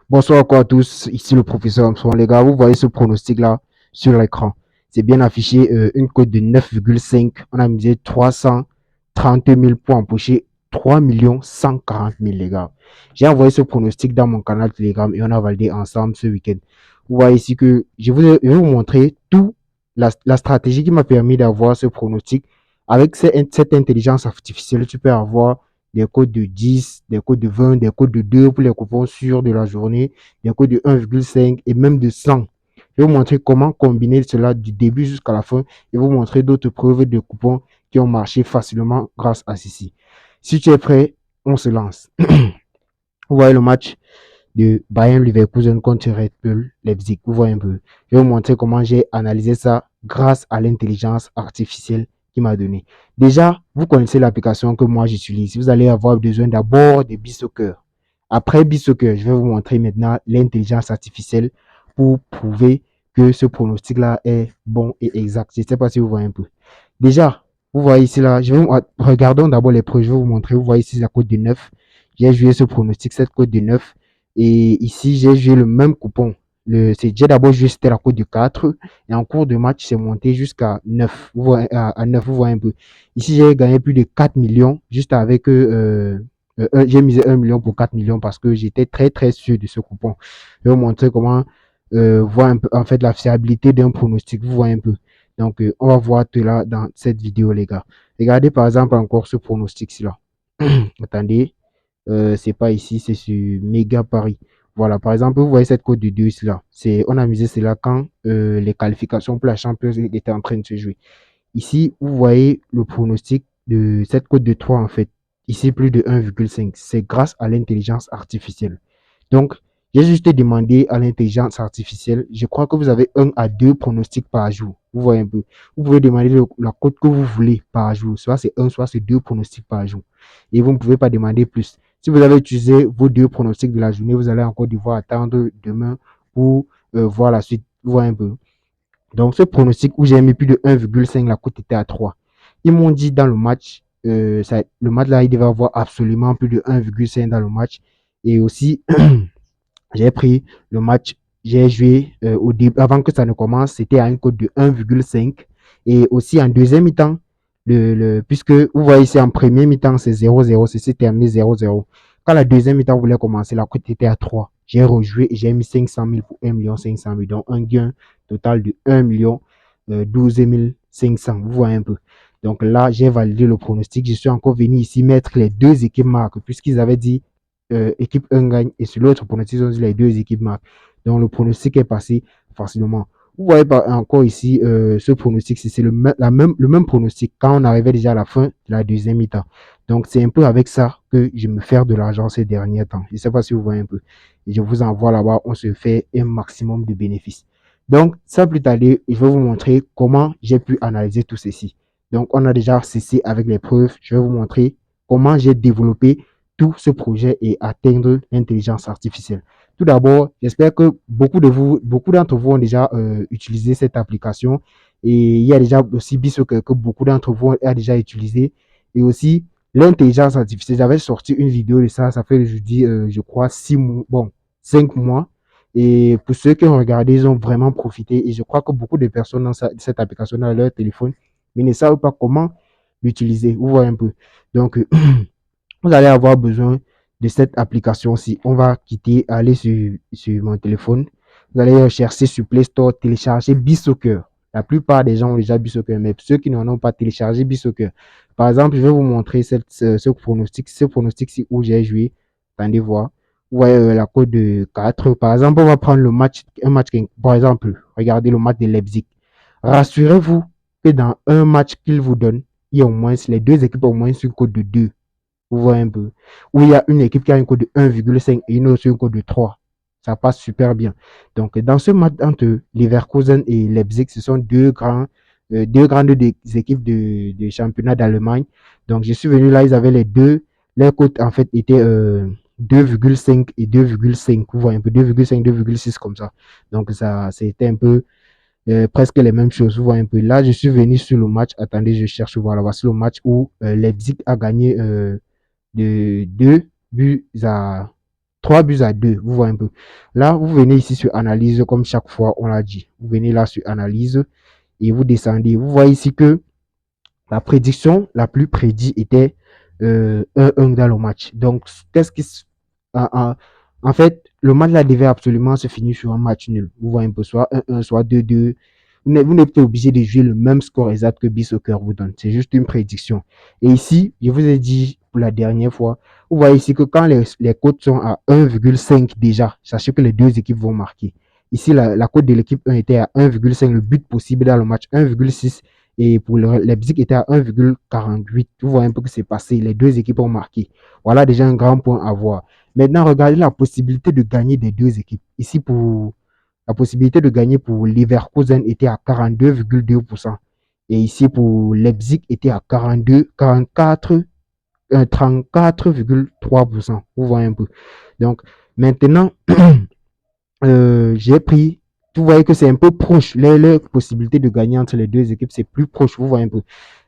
Bonsoir encore à tous, ici le professeur Armstrong. Les gars, vous voyez ce pronostic-là sur l'écran. C'est bien affiché, une cote de 9,5. On a misé 330 000 points empochés, 3 140 000, les gars. J'ai envoyé ce pronostic dans mon canal Telegram et on a validé ensemble ce week-end. Vous voyez ici que je vais vous montrer tout la stratégie qui m'a permis d'avoir ce pronostic. Avec cette intelligence artificielle, tu peux avoir des codes de 10, des codes de 20, des codes de 2 pour les coupons sûrs de la journée, des codes de 1,5 et même de 100. Je vais vous montrer comment combiner cela du début jusqu'à la fin et vous montrer d'autres preuves de coupons qui ont marché facilement grâce à ceci. Si tu es prêt, on se lance. Vous voyez le match de Bayern Leverkusen contre Red Bull Leipzig. Vous voyez un peu. Je vais vous montrer comment j'ai analysé ça grâce à l'intelligence artificielle qui m'a donné. Déjà, vous connaissez l'application que moi j'utilise. Vous allez avoir besoin d'abord de BeSoccer. Après BeSoccer, je vais vous montrer maintenant l'intelligence artificielle pour prouver que ce pronostic-là est bon et exact. Je ne sais pas si vous voyez un peu. Déjà, vous voyez ici là, regardons d'abord les preuves, je vais vous montrer. Vous voyez ici la cote de 9. J'ai joué ce pronostic, cette cote de 9. Et ici, j'ai joué le même coupon. J'ai d'abord joué, c'était la cote de 4. Et en cours de match, c'est monté jusqu'à 9. Vous voyez, à 9, vous voyez un peu. Ici, j'ai gagné plus de 4 millions juste avec j'ai misé 1 million pour 4 millions parce que j'étais très très sûr de ce coupon. Je vais vous montrer comment voir un peu en fait la fiabilité d'un pronostic. Vous voyez un peu. Donc, on va voir tout là dans cette vidéo, les gars. Regardez par exemple encore ce pronostic-ci là. Attendez, c'est pas ici, c'est sur Méga Paris. Voilà, par exemple, vous voyez cette cote de 2 ici là. On a misé cela quand les qualifications pour la Champions League étaient en train de se jouer. Ici, vous voyez le pronostic de cette cote de 3 en fait. Ici, plus de 1,5. C'est grâce à l'intelligence artificielle. Donc, j'ai juste demandé à l'intelligence artificielle, je crois que vous avez 1 à 2 pronostics par jour. Vous voyez un peu. Vous pouvez demander la cote que vous voulez par jour. Soit c'est 1, soit c'est 2 pronostics par jour. Et vous ne pouvez pas demander plus. Si vous avez utilisé vos 2 pronostics de la journée, vous allez encore devoir attendre demain pour voir la suite. Vous voyez un peu. Donc, ce pronostic où j'ai mis plus de 1,5, la cote était à 3. Ils m'ont dit dans le match, le match là, il devait avoir absolument plus de 1,5 dans le match. Et aussi, j'ai pris le match, j'ai joué au début, avant que ça ne commence, c'était à une cote de 1,5. Et aussi en deuxième mi-temps, puisque vous voyez ici en premier mi-temps, c'est 0-0, c'est terminé 0-0. Quand la deuxième mi-temps voulait commencer, la cote était à 3. J'ai rejoué et j'ai mis 500 000 pour 1 500 000. Donc un gain total de 1 12 500. Vous voyez un peu. Donc là, j'ai validé le pronostic. Je suis encore venu ici mettre les deux équipes marques, puisqu'ils avaient dit équipe 1 gagne et sur l'autre pronostic, ils ont dit les deux équipes marquent. Donc le pronostic est passé facilement. Vous voyez encore ici ce pronostic, c'est le même pronostic quand on arrivait déjà à la fin de la deuxième mi-temps. Donc c'est un peu avec ça que je me fais de l'argent ces derniers temps. Je ne sais pas si vous voyez un peu. Et je vous envoie là-bas, on se fait un maximum de bénéfices. Donc, sans plus tarder, je vais vous montrer comment j'ai pu analyser tout ceci. Donc, on a déjà cessé avec les preuves. Je vais vous montrer comment j'ai développé tout ce projet et atteindre l'intelligence artificielle. Tout d'abord, j'espère que beaucoup d'entre vous ont déjà utilisé cette application et il y a déjà aussi Biso que beaucoup d'entre vous ont déjà utilisé et aussi l'intelligence artificielle. J'avais sorti une vidéo de ça, ça fait jeudi, je crois, 6 mois, bon, 5 mois. Et pour ceux qui ont regardé, ils ont vraiment profité. Et je crois que beaucoup de personnes ont cette application dans leur téléphone, mais ne savent pas comment l'utiliser. Vous voyez un peu. Donc, vous allez avoir besoin de cette application-ci. On va aller sur mon téléphone. Vous allez chercher sur Play Store, télécharger BeSoccer. La plupart des gens ont déjà BeSoccer, mais ceux qui n'en ont pas téléchargé BeSoccer. Par exemple, je vais vous montrer ce pronostic-ci où j'ai joué. Attendez voir. Vous voyez la cote de 4. Par exemple, on va prendre un match, par exemple, regardez le match de Leipzig. Rassurez-vous que dans un match qu'il vous donne, il y a au moins, les deux équipes ont au moins une cote de 2. Vous voyez un peu. Où il y a une équipe qui a un code de 1,5 et une autre sur un code de 3. Ça passe super bien. Donc, dans ce match entre Leverkusen et Leipzig, ce sont deux grandes équipes de championnat d'Allemagne. Donc, je suis venu là, ils avaient les deux. Les cotes, en fait, étaient 2,5 et 2,5. Vous voyez un peu, 2,5, 2,6 comme ça. Donc, ça, c'était un peu presque les mêmes choses. Vous voyez un peu. Là, je suis venu sur le match. Attendez, je cherche. Voilà, voici le match où Leipzig a gagné de 2 buts à 3 buts à 2. Vous voyez un peu. Là, vous venez ici sur analyse, comme chaque fois, on l'a dit. Vous venez là sur analyse et vous descendez. Vous voyez ici que la prédiction la plus prédite était 1-1 dans le match. Donc, qu'est-ce qui en fait, le match là devait absolument se finir sur un match nul. Vous voyez un peu, soit 1-1, soit 2-2. Vous n'êtes pas obligé de jouer le même score exact que Soccer vous donne. C'est juste une prédiction. Et ici, je vous ai dit pour la dernière fois, vous voyez ici que quand les cotes sont à 1,5 déjà, sachez que les deux équipes vont marquer. Ici, la cote de l'équipe 1 était à 1,5, le but possible dans le match 1,6. Et pour Leipzig était à 1,48. Vous voyez un peu que c'est passé. Les deux équipes ont marqué. Voilà déjà un grand point à voir. Maintenant, regardez la possibilité de gagner des deux équipes. Ici, pour la possibilité de gagner pour Leverkusen était à 42,2%. Et ici, pour Leipzig, était à 34,3%. Vous voyez un peu. Donc, maintenant, j'ai pris, vous voyez que c'est un peu proche. Les possibilités de gagner entre les deux équipes, c'est plus proche. Vous voyez un peu.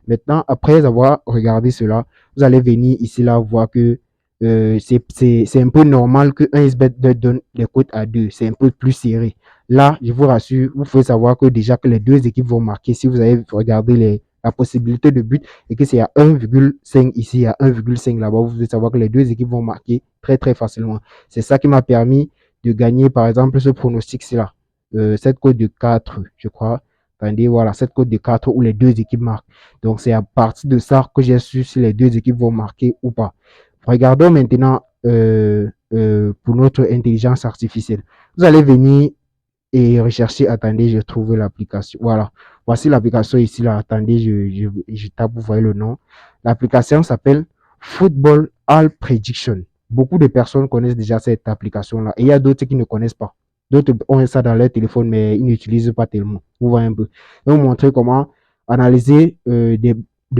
Maintenant, après avoir regardé cela, vous allez venir ici là voir que c'est un peu normal que un SBet donne les cotes à 2. C'est un peu plus serré. Là, je vous rassure, vous pouvez savoir que déjà que les deux équipes vont marquer si vous avez regardé la possibilité de but et que c'est à 1,5 ici, à 1,5 là-bas. Vous pouvez savoir que les deux équipes vont marquer très très facilement. C'est ça qui m'a permis de gagner, par exemple, ce pronostic-là. Cette cote de 4, je crois. Attendez, voilà, cette cote de 4 où les deux équipes marquent. Donc, c'est à partir de ça que j'ai su si les deux équipes vont marquer ou pas. Regardons maintenant pour notre intelligence artificielle. Vous allez venir et rechercher. Attendez, j'ai trouvé l'application. Voilà. Voici l'application ici. Là. Attendez, je tape, vous voyez le nom. L'application s'appelle Football All Prediction. Beaucoup de personnes connaissent déjà cette application-là. Et il y a d'autres qui ne connaissent pas. D'autres ont ça dans leur téléphone, mais ils n'utilisent pas tellement. Vous voyez un peu. Je vais vous montrer comment analyser des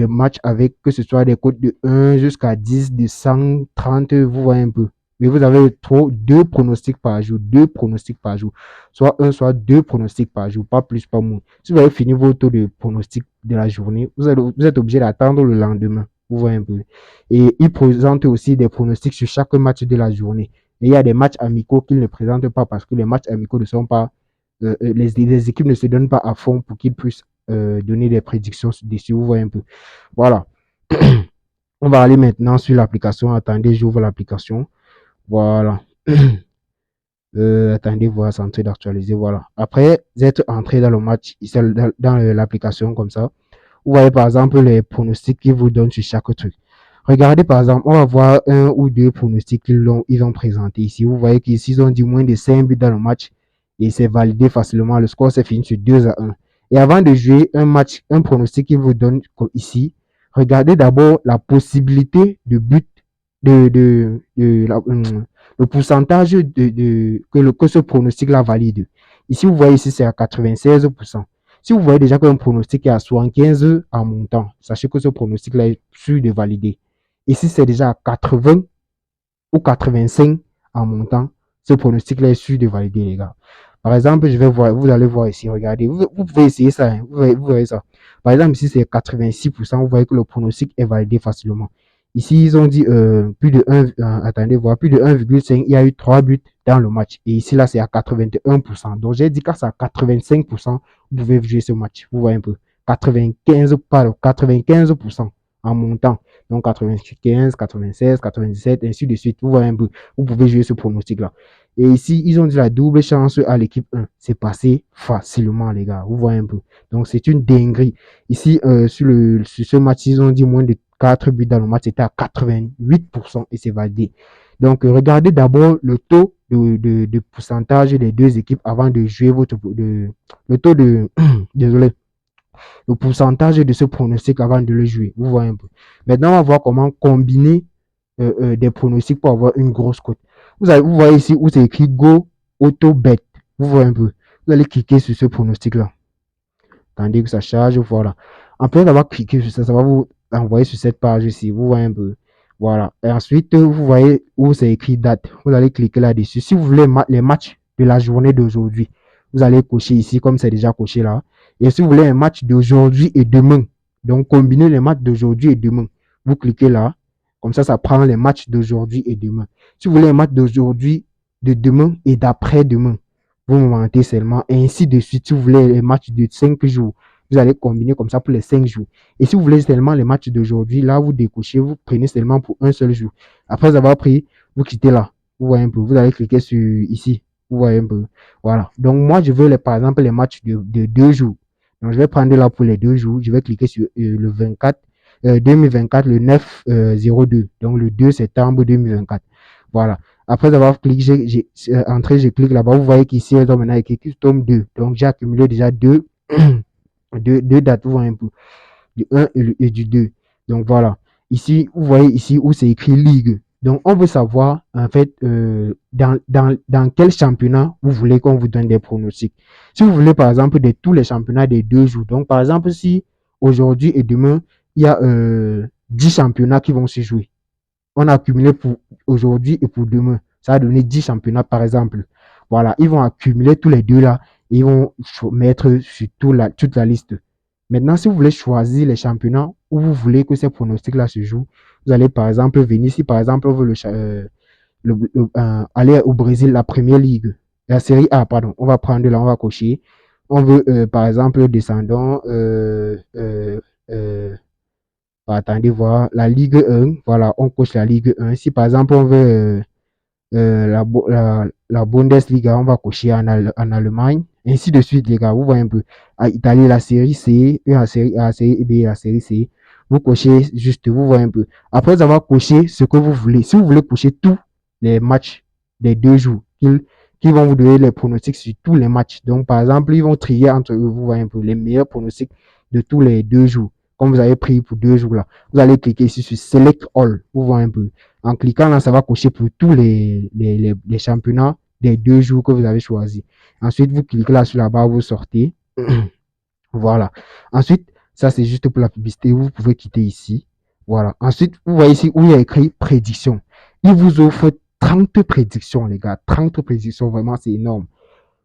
matchs avec que ce soit des codes de 1 jusqu'à 10, de 130, vous voyez un peu. Mais vous avez deux pronostics par jour, deux pronostics par jour. Soit un, soit deux pronostics par jour, pas plus, pas moins. Si vous avez fini vos taux de pronostics de la journée, vous êtes obligé d'attendre le lendemain. Vous voyez un peu. Et il présente aussi des pronostics sur chaque match de la journée. Et il y a des matchs amicaux qu'il ne présente pas parce que les matchs amicaux ne sont pas, les équipes ne se donnent pas à fond pour qu'ils puissent donner des prédictions dessus. Vous voyez un peu. Voilà. On va aller maintenant sur l'application. Attendez, j'ouvre l'application. Voilà. Attendez, voilà, c'est en train d'actualiser. Voilà. Après être entré dans le match, dans l'application comme ça, vous voyez par exemple les pronostics qu'ils vous donnent sur chaque truc. Regardez par exemple, on va voir un ou deux pronostics ils ont présenté ici. Vous voyez qu'ici, ils ont dit moins de 5 buts dans le match et c'est validé facilement. Le score s'est fini sur 2-1. Et avant de jouer un match, un pronostic qu'ils vous donnent ici, regardez d'abord la possibilité de but le pourcentage que ce pronostic-là valide. Ici, vous voyez ici, c'est à 96%. Si vous voyez déjà qu'un pronostic est à 75 en montant, sachez que ce pronostic-là est sûr de valider. Ici, c'est déjà à 80 ou 85 en montant, ce pronostic-là est sûr de valider, les gars. Par exemple, vous allez voir ici, regardez, vous pouvez essayer ça, hein, vous voyez ça. Par exemple, ici, c'est 86%, vous voyez que le pronostic est validé facilement. Ici, ils ont dit plus de 1, attendez, voir plus de 1,5, il y a eu 3 buts dans le match. Et ici, là, c'est à 81%. Donc, j'ai dit que c'est à 85%, vous pouvez jouer ce match. Vous voyez un peu. 95% en montant. Donc 95, 96, 97, ainsi de suite. Vous voyez un peu. Vous pouvez jouer ce pronostic-là. Et ici, ils ont dit la double chance à l'équipe 1. C'est passé facilement, les gars. Vous voyez un peu. Donc, c'est une dinguerie. Ici, sur ce match, ils ont dit moins de 4 buts dans le match. C'était à 88% et c'est validé. Donc, regardez d'abord le taux de pourcentage des deux équipes avant de jouer le taux de, désolé, le pourcentage de ce pronostic avant de le jouer. Vous voyez un peu. Maintenant, on va voir comment combiner des pronostics pour avoir une grosse cote. Vous voyez ici où c'est écrit Go Auto Bet. Vous voyez un peu. Vous allez cliquer sur ce pronostic-là. Attendez que ça charge. Voilà. Après avoir cliqué sur ça, ça va vous envoyer sur cette page ici. Vous voyez un peu. Voilà. Et ensuite, vous voyez où c'est écrit date. Vous allez cliquer là-dessus. Si vous voulez les matchs de la journée d'aujourd'hui, vous allez cocher ici comme c'est déjà coché là. Et si vous voulez un match d'aujourd'hui et demain, donc combiner les matchs d'aujourd'hui et demain, vous cliquez là. Comme ça prend les matchs d'aujourd'hui et demain. Si vous voulez les matchs d'aujourd'hui, de demain et d'après-demain, vous montez seulement, et ainsi de suite. Si vous voulez les matchs de 5 jours, vous allez combiner comme ça pour les 5 jours. Et si vous voulez seulement les matchs d'aujourd'hui, là, vous décochez, vous prenez seulement pour un seul jour. Après avoir pris, vous quittez là. Vous voyez un peu, vous allez cliquer sur ici. Vous voyez un peu. Voilà. Donc, moi, je veux, par exemple, les matchs de 2 jours. Donc, je vais prendre là pour les 2 jours. Je vais cliquer sur le 24, 2024, le 9-02. Donc, le 2 septembre 2024. Voilà. Après avoir cliqué, j'ai entré, je clique là-bas. Vous voyez qu'ici, elles ont maintenant écrit Custom 2. Donc, j'ai accumulé déjà deux dates. Vous voyez un peu. Du 1 et du 2. Donc, voilà. Ici, vous voyez ici où c'est écrit Ligue. Donc, on veut savoir, en fait, dans quel championnat vous voulez qu'on vous donne des pronostics. Si vous voulez, par exemple, de tous les championnats des 2 jours. Donc, par exemple, si aujourd'hui et demain, il y a 10 championnats qui vont se jouer. On a accumulé pour aujourd'hui et pour demain. Ça a donné 10 championnats, par exemple. Voilà, ils vont accumuler tous les deux là et ils vont mettre sur toute la liste. Maintenant, si vous voulez choisir les championnats où vous voulez que ces pronostics-là se jouent, vous allez par exemple venir, si par exemple on veut aller au Brésil, la première ligue, la série A, pardon, on va prendre là, on va cocher. On veut par exemple descendant, attendez voir, la Ligue 1, voilà, on coche la Ligue 1. Si par exemple on veut la Bundesliga, on va cocher en Allemagne, ainsi de suite, les gars. Vous voyez un peu. À Italie, la série C, la série A, la série B, la série C. Vous cochez juste, vous voyez un peu. Après avoir coché ce que vous voulez, si vous voulez cocher tous les matchs des 2 jours, qu'ils vont vous donner les pronostics sur tous les matchs. Donc, par exemple, ils vont trier entre eux, vous voyez un peu, les meilleurs pronostics de tous les 2 jours. Comme vous avez pris pour 2 jours là, vous allez cliquer ici sur Select All. Vous voyez un peu. En cliquant là, ça va cocher pour tous les championnats des 2 jours que vous avez choisi. Ensuite, vous cliquez là sur la barre, vous sortez. Voilà. Ensuite, ça c'est juste pour la publicité. Vous pouvez quitter ici. Voilà. Ensuite, vous voyez ici où il y a écrit prédiction. Il vous offre 30 prédictions, les gars. 30 prédictions, vraiment, c'est énorme.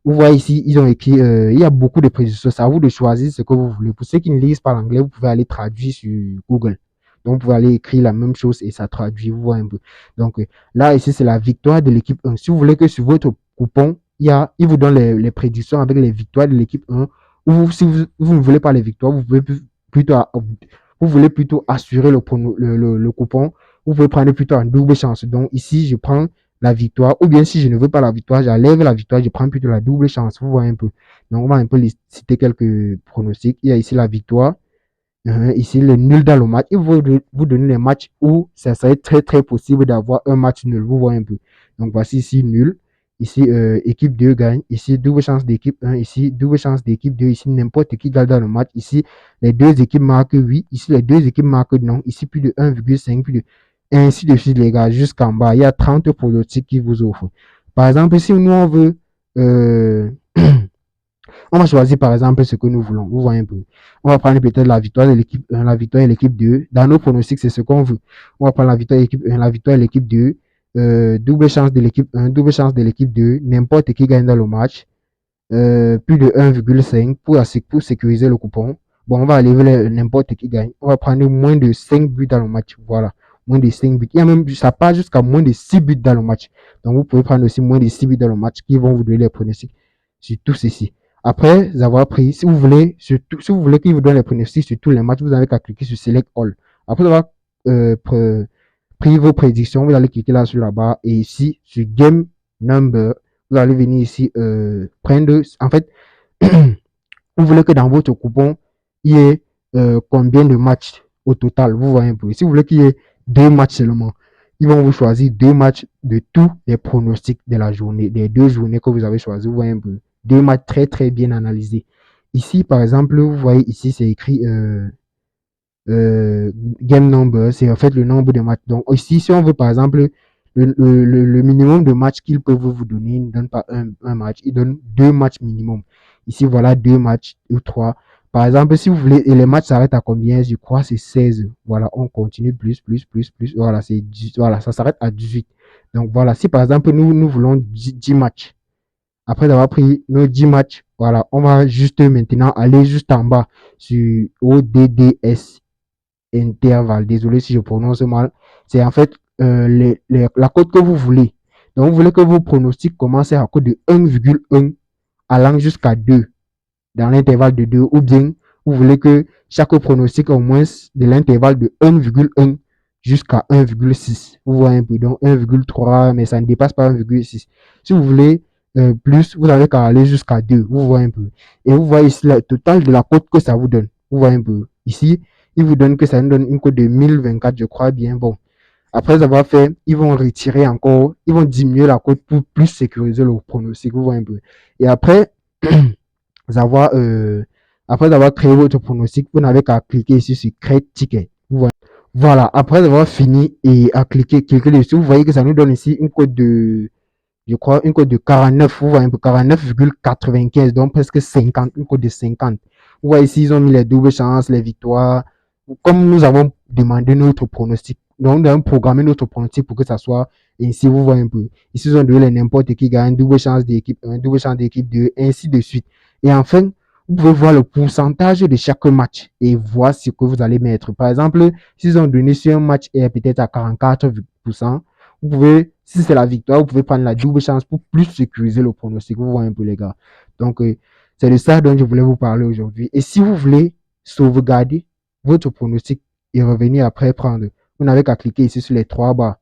Vous voyez ici, ils ont écrit, il y a beaucoup de prédictions. C'est à vous de choisir ce que vous voulez. Pour ceux qui ne lisent pas l'anglais, vous pouvez aller traduire sur Google. Donc, vous pouvez aller écrire la même chose et ça traduit. Vous voyez un peu. Donc, là, ici, c'est la victoire de l'équipe 1. Si vous voulez que sur votre coupon, il vous donne les prédictions avec les victoires de l'équipe 1. Ou si vous ne voulez pas les victoires, vous pouvez plutôt, vous voulez plutôt assurer le coupon. Vous pouvez prendre plutôt un double chance. Donc, ici, je prends la victoire, ou bien si je ne veux pas la victoire, j'enlève la victoire, je prends plutôt la double chance. Vous voyez un peu. Donc, on va un peu citer quelques pronostics. Il y a ici la victoire, ici le nul dans le match. Il vous donner les matchs où ça serait très très possible d'avoir un match nul. Vous voyez un peu. Donc, voici ici nul. Ici, équipe 2 gagne. Ici, double chance d'équipe 1. Ici, double chance d'équipe 2. Ici, n'importe qui gagne dans le match. Ici, les deux équipes marquent oui. Ici, les deux équipes marquent non. Ici, plus de 1,5, plus de et ainsi de suite, les gars, jusqu'en bas. Il y a 30 prototypes qui vous offrent. Par exemple, si nous, on veut, on va choisir, par exemple, ce que nous voulons. Vous voyez un peu. On va prendre peut-être la victoire de l'équipe 1, la victoire de l'équipe 2. Dans nos pronostics, c'est ce qu'on veut. On va prendre la victoire de l'équipe 1, la victoire de l'équipe 2. Double chance de l'équipe 1, double chance de l'équipe 2. N'importe qui gagne dans le match. Plus de 1,5 pour sécuriser le coupon. Bon, on va aller n'importe qui gagne. On va prendre moins de 5 buts dans le match. Voilà. Moins de 5 buts. Il y a même, ça part jusqu'à moins de 6 buts dans le match. Donc, vous pouvez prendre aussi moins de 6 buts dans le match qui vont vous donner les pronostics sur tout ceci. Après avoir pris, si vous voulez, si vous voulez qu'il vous donne les pronostics sur tous les matchs, vous avez qu'à cliquer sur Select All. Après avoir pris vos prédictions, vous allez cliquer là sur la barre et ici, sur Game Number, vous allez venir ici prendre, en fait, vous voulez que dans votre coupon, il y ait combien de matchs au total, vous voyez un peu. Si vous voulez qu'il y ait 2 matchs seulement, ils vont vous choisir 2 matchs de tous les pronostics de la journée, des 2 journées que vous avez choisi, vous voyez un peu. 2 matchs très très bien analysés. Ici, par exemple, vous voyez ici, c'est écrit game number, c'est en fait le nombre de matchs. Donc ici, si on veut par exemple le minimum de matchs qu'ils peuvent vous donner, ils ne donnent pas un match, ils donnent 2 matchs minimum. Ici, voilà 2 matchs ou 3. Par exemple, si vous voulez, et les matchs s'arrêtent à combien? Je crois c'est 16. Voilà, on continue plus. Voilà, voilà, ça s'arrête à 18. Donc voilà, si par exemple nous voulons 10 matchs, après avoir pris nos 10 matchs, voilà, on va juste maintenant aller juste en bas sur ODDS intervalle. Désolé si je prononce mal. C'est en fait la cote que vous voulez. Donc, vous voulez que vos pronostics commencent à cote de 1,1 allant jusqu'à 2 dans l'intervalle de 2, ou bien vous voulez que chaque pronostic au moins de l'intervalle de 1,1 jusqu'à 1,6. Vous voyez un peu, donc 1,3, mais ça ne dépasse pas 1,6. Si vous voulez plus, vous avez qu'à aller jusqu'à 2. Vous voyez un peu. Et vous voyez ici le total de la cote que ça vous donne. Vous voyez un peu. Ici, il vous donne que ça nous donne une cote de 1024, je crois bien. Bon, après avoir fait, ils vont retirer encore, ils vont diminuer la cote pour plus sécuriser le pronostic. Vous voyez un peu. Et après, avoir, après avoir créé votre pronostic, vous n'avez qu'à cliquer ici sur Create Ticket. Voilà, après avoir fini et à cliquer dessus, vous voyez que ça nous donne ici une cote de, je crois, une cote de 49, vous voyez un peu 49,95, donc presque 50, une cote de 50. Vous voyez ici, ils ont mis les doubles chances, les victoires. Comme nous avons demandé notre pronostic, donc nous avons programmé notre pronostic pour que ça soit ainsi, vous voyez un peu. Ici, ils ont donné n'importe qui gagne, double chance d'équipe 1, double chance d'équipe 2, ainsi de suite. Et enfin, vous pouvez voir le pourcentage de chaque match et voir ce que vous allez mettre. Par exemple, s'ils ont donné sur un match et peut-être à 44%, vous pouvez, si c'est la victoire, vous pouvez prendre la double chance pour plus sécuriser le pronostic. Vous voyez un peu, les gars. Donc, c'est de ça dont je voulais vous parler aujourd'hui. Et si vous voulez sauvegarder votre pronostic et revenir après prendre, vous n'avez qu'à cliquer ici sur les trois barres.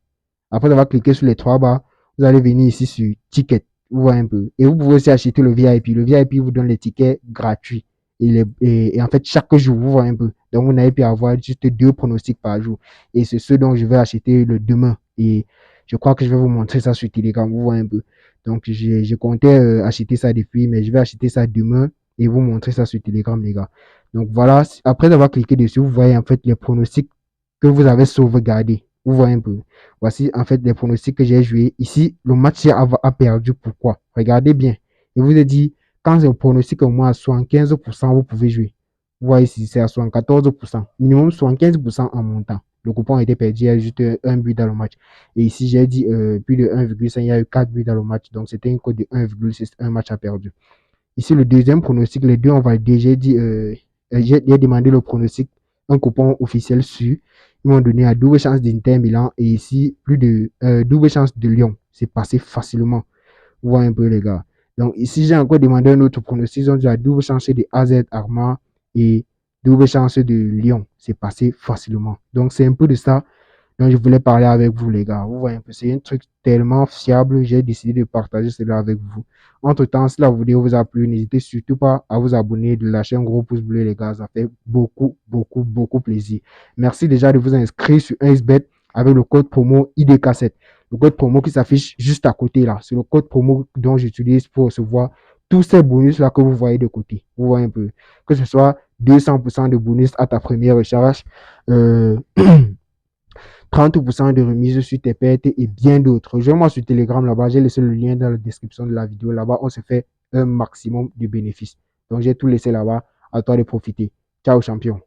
Après avoir cliqué sur les trois barres, vous allez venir ici sur Ticket. Vous voyez un peu. Et vous pouvez aussi acheter le VIP. Le VIP vous donne les tickets gratuits. Et en fait, chaque jour, vous voyez un peu. Donc, vous n'avez plus à avoir juste 2 pronostics par jour. Et c'est ce dont je vais acheter le demain. Et je crois que je vais vous montrer ça sur Telegram. Vous voyez un peu. Donc, je comptais acheter ça depuis, mais je vais acheter ça demain et vous montrer ça sur Telegram, les gars. Donc, voilà. Après avoir cliqué dessus, vous voyez en fait les pronostics que vous avez sauvegardés. Vous voyez un peu. Voici en fait les pronostics que j'ai joués. Ici, le match a perdu. Pourquoi? Regardez bien. Je vous ai dit, quand le pronostic est au moins à 75%, vous pouvez jouer. Vous voyez ici, c'est à 74%. Minimum 75% en montant. Le coupon a été perdu, il y a juste un but dans le match. Et ici, j'ai dit plus de 1,5, il y a eu 4 buts dans le match. Donc, c'était une cote de 1,6, un match à perdu. Ici, le deuxième pronostic, les deux ont validé. J'ai demandé le pronostic, un coupon officiel sur. Ils m'ont donné à double chance d'Inter Milan et ici, plus de double chance de Lyon. C'est passé facilement. Vous voyez un peu, les gars. Donc, ici, j'ai encore demandé un autre pronostic. Ils ont dit à double chance de AZ Arma et double chance de Lyon. C'est passé facilement. Donc, c'est un peu de ça dont je voulais parler avec vous, les gars. Vous voyez un peu, c'est un truc tellement fiable. J'ai décidé de partager cela avec vous. Entre-temps, si la vidéo vous a plu, n'hésitez surtout pas à vous abonner, de lâcher un gros pouce bleu, les gars. Ça fait beaucoup, beaucoup, beaucoup plaisir. Merci déjà de vous inscrire sur 1xBet avec le code promo IDK7. Le code promo qui s'affiche juste à côté là. C'est le code promo dont j'utilise pour recevoir tous ces bonus là que vous voyez de côté. Vous voyez un peu. Que ce soit 200% de bonus à ta première recharge, 30% de remise sur tes pertes et bien d'autres. Rejoins-moi sur Telegram là-bas. J'ai laissé le lien dans la description de la vidéo. Là-bas, on se fait un maximum de bénéfices. Donc, j'ai tout laissé là-bas. À toi de profiter. Ciao, champion.